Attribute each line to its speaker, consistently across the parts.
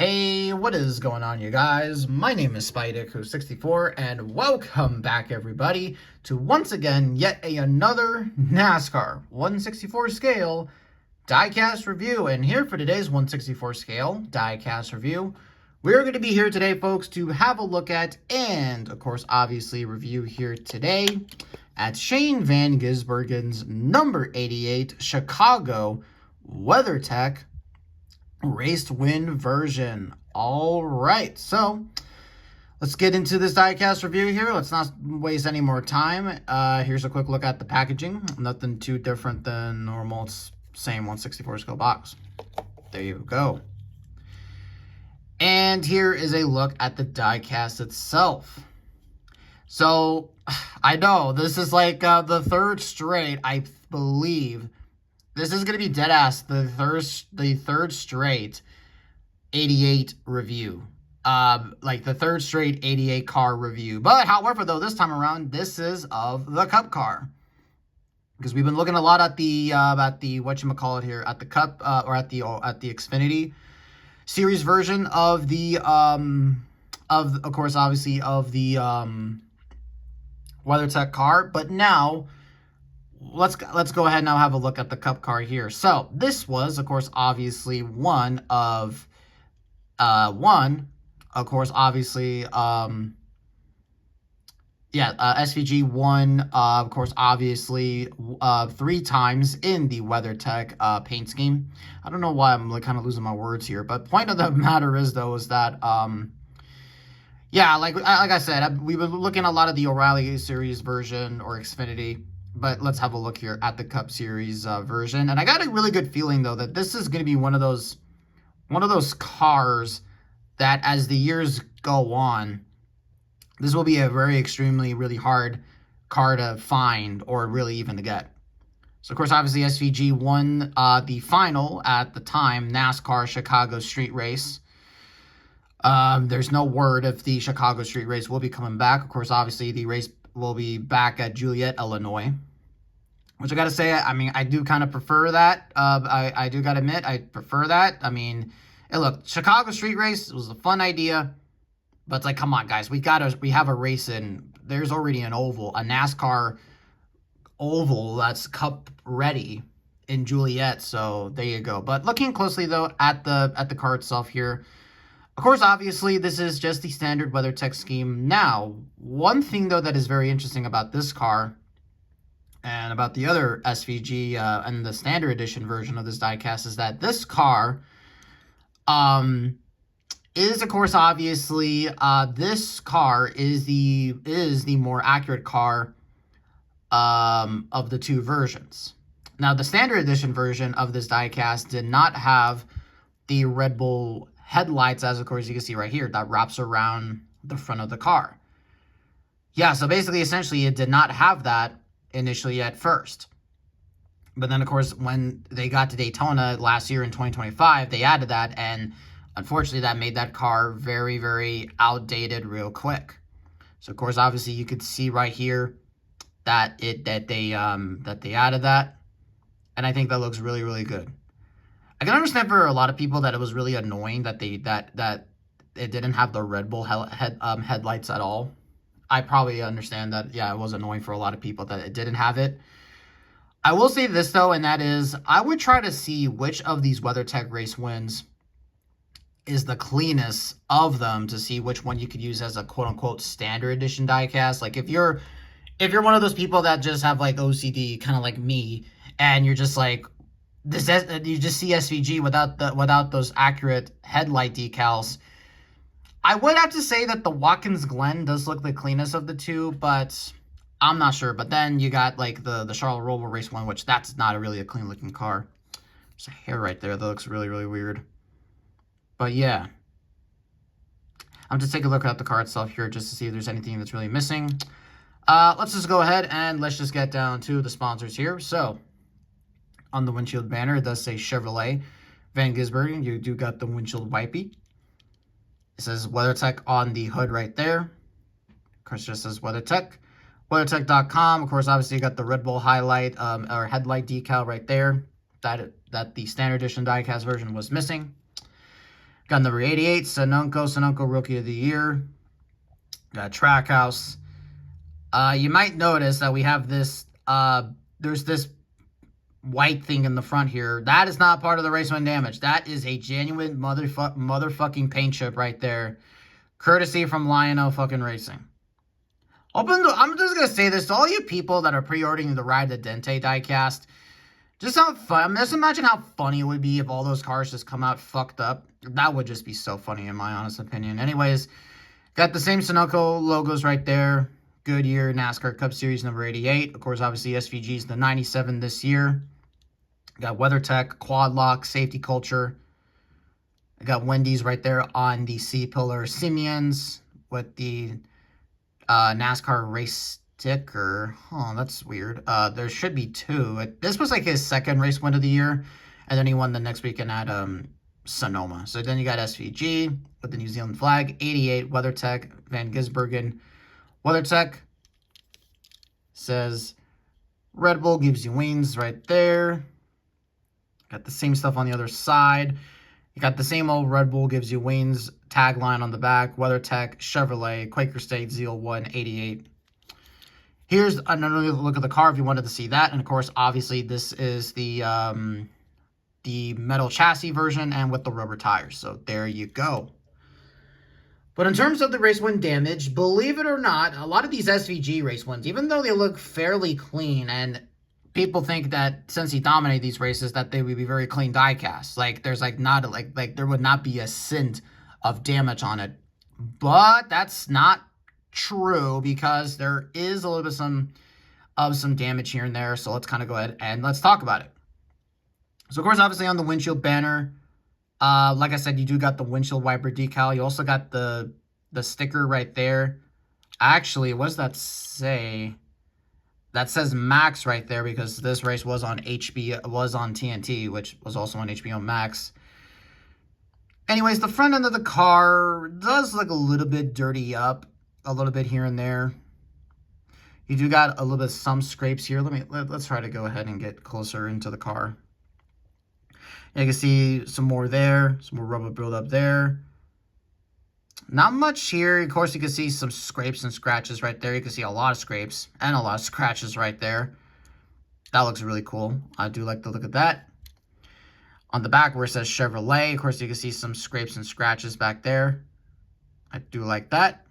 Speaker 1: Hey, what is going on, you guys? My name is Spidek64, and welcome back, everybody, to once again yet another NASCAR 1/64 scale diecast review. And here for today's 1/64 scale diecast review, we're going to be here today, folks, to have a look at and, of course, obviously review here today at Shane Van Gisbergen's number 88 Chicago WeatherTech race win version. All right, so let's get into this diecast review here. Let's not waste any more time. Here's a quick look at the packaging. Nothing too different than normal. It's same 1/64 scale box. There you go. And here is a look at the diecast itself. So I know this is like the third straight, I believe. This is going to be dead ass the third straight 88 review. Like the third straight 88 car review. But however, though, this time around, this is of the Cup car. Because we've been looking a lot at the whatchamacallit here, at the Cup or at the Xfinity series version of the of course obviously of the WeatherTech car. But now let's go ahead and now have a look at the Cup car here. So this was, of course, obviously one of course, obviously, SVG won, of course, obviously, 3 times in the WeatherTech paint scheme. I don't know why I'm like kind of losing my words here, but point of the matter is, though, is that yeah, like I said, we've been looking at a lot of the O'Reilly series version or Xfinity. But let's have a look here at the Cup Series version. And I got a really good feeling, though, that this is going to be one of those cars that, as the years go on, this will be a very extremely, really hard car to find or really even to get. So, of course, obviously, SVG won the final at the time, NASCAR Chicago Street Race. There's no word if the Chicago Street Race will be coming back. Of course, obviously, the race will be back at Joliet, Illinois, which I gotta say, I mean, I do kind of prefer that. I do gotta admit, I prefer that. I mean, hey, look, Chicago Street Race was a fun idea, but it's like, come on, guys, we have a race in. There's already an oval, a NASCAR oval that's Cup ready in Joliet. So there you go. But looking closely though at the car itself here. Of course, obviously, this is just the standard WeatherTech scheme. Now, one thing, though, that is very interesting about this car and about the other SVG and the standard edition version of this diecast is that this car is, of course, obviously, this car is the more accurate car of the two versions. Now, the standard edition version of this diecast did not have the Red Bull headlights, as of course you can see right here, that wraps around the front of the car. Yeah, so basically, essentially, it did not have that initially at first. But then, of course, when they got to Daytona last year in 2025, they added that, and unfortunately, that made that car very, very outdated real quick. So, of course, obviously, you could see right here that they added that, and I think that looks really, really good. I can understand for a lot of people that it was really annoying that that it didn't have the Red Bull headlights at all. I probably understand that, yeah, it was annoying for a lot of people that it didn't have it. I will say this, though, and that is, I would try to see which of these WeatherTech race wins is the cleanest of them to see which one you could use as a quote-unquote standard edition diecast. Like, if you're one of those people that just have, like, OCD, kind of like me, and you're just like, you just see SVG without those accurate headlight decals. I would have to say that the Watkins Glen does look the cleanest of the two, but I'm not sure. But then you got like the Charlotte Roval race one, which that's not really a clean looking car. There's a hair right there that looks really, really weird. But yeah, I'm just taking a look at the car itself here just to see if there's anything that's really missing. Let's just go ahead and let's just get down to the sponsors here. So, on the windshield banner, it does say Chevrolet Van Gisbergen. You do got the windshield wipey. It says WeatherTech on the hood right there. Of course, it just says WeatherTech. WeatherTech.com. Of course, obviously, you got the Red Bull highlight or headlight decal right there. That the standard edition diecast version was missing. Got number 88, Sunoco Rookie of the Year. Got Trackhouse. You might notice that we have this, there's this white thing in the front here. That is not part of the race win damage. That is a genuine motherfucking paint chip right there. Courtesy from Lionel fucking Racing. I'm just going to say this to all you people that are pre-ordering the Ride the Dente diecast. Just how fun. Just imagine how funny it would be if all those cars just come out fucked up. That would just be so funny in my honest opinion. Anyways, got the same Sunoco logos right there. Goodyear NASCAR Cup Series number 88. Of course, obviously SVG is the 97 this year. Got WeatherTech, Quad Lock, Safety Culture. I got Wendy's right there on the C-Pillar Simeons with the NASCAR race sticker. Oh, that's weird. There should be two. This was like his second race win of the year, and then he won the next weekend at Sonoma. So then you got SVG with the New Zealand flag, 88 WeatherTech, Van Gisbergen. WeatherTech says Red Bull gives you wings right there. Got the same stuff on the other side. You got the same old Red Bull gives you wings tagline on the back. WeatherTech, Chevrolet, Quaker State, Zeal 188. Here's another look at the car if you wanted to see that. And of course, obviously, this is the metal chassis version and with the rubber tires. So there you go. But in terms of the race win damage, believe it or not, a lot of these SVG race wins, even though they look fairly clean, and people think that since he dominated these races, that they would be very clean diecast. Like there's like not like there would not be a scint of damage on it. But that's not true because there is a little bit some damage here and there. So let's kind of go ahead and let's talk about it. So of course, obviously on the windshield banner, like I said, you do got the windshield wiper decal. You also got the sticker right there. Actually, what does that say? That says Max right there because this race was on TNT, which was also on HBO Max. Anyways, the front end of the car does look a little bit dirty up, a little bit here and there. You do got a little bit of some scrapes here. Let's try to go ahead and get closer into the car. You can see some more there, some more rubber buildup there. Not much here. Of course, you can see some scrapes and scratches right there. You can see a lot of scrapes and a lot of scratches right there. That looks really cool. I do like the look of that. On the back where it says Chevrolet, of course, you can see some scrapes and scratches back there. I do like that.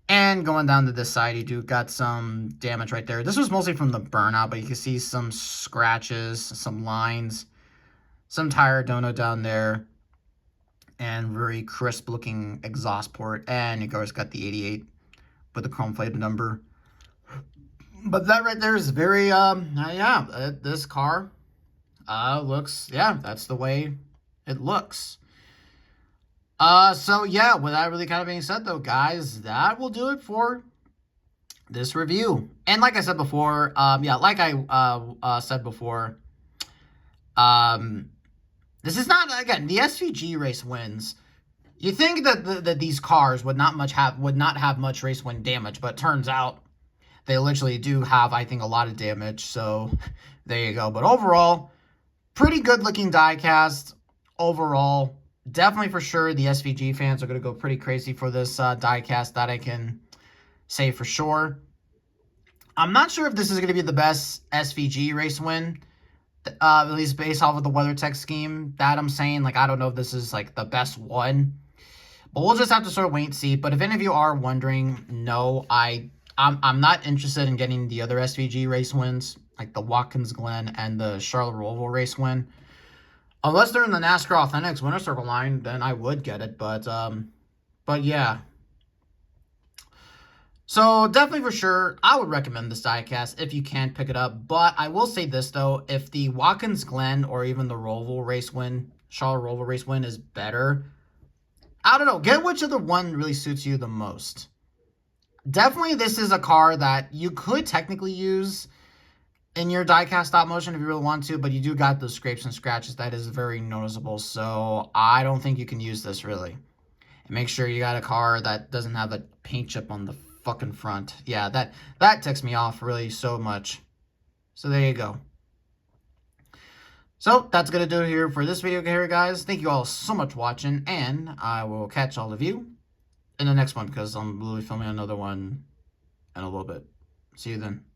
Speaker 1: And going down to this side, you do got some damage right there. This was mostly from the burnout, but you can see some scratches, some lines, some tire dono down there. And very crisp looking exhaust port, and of course got the 88 with the chrome plated number. But that right there is very this car looks, that's the way it looks. So yeah, with that really kind of being said though, guys, that will do it for this review. And like I said before, said before, this is not, again, the SVG race wins. You think that these cars would not have much race win damage, but it turns out they literally do have, I think, a lot of damage. So there you go. But overall, pretty good looking diecast. Overall, definitely for sure the SVG fans are going to go pretty crazy for this diecast. That I can say for sure. I'm not sure if this is going to be the best SVG race win. At least based off of the WeatherTech scheme that I'm saying. Like, I don't know if this is, like, the best one. But we'll just have to sort of wait and see. But if any of you are wondering, no, I'm not interested in getting the other SVG race wins, like the Watkins Glen and the Charlotte Roval race win. Unless they're in the NASCAR Authentics Winner Circle line, then I would get it. But yeah. So, definitely for sure, I would recommend this diecast if you can pick it up. But I will say this, though. If the Watkins Glen or even the Roval race win, Charlotte Roval race win is better, I don't know. Get whichever one really suits you the most. Definitely, this is a car that you could technically use in your diecast stop motion if you really want to. But you do got those scrapes and scratches. That is very noticeable. So, I don't think you can use this, really. And make sure you got a car that doesn't have a paint chip on the fucking front. Yeah, that ticks me off really so much. So there you go. So that's going to do it here for this video here, guys. Thank you all so much for watching, and I will catch all of you in the next one because I'm literally filming another one in a little bit. See you then.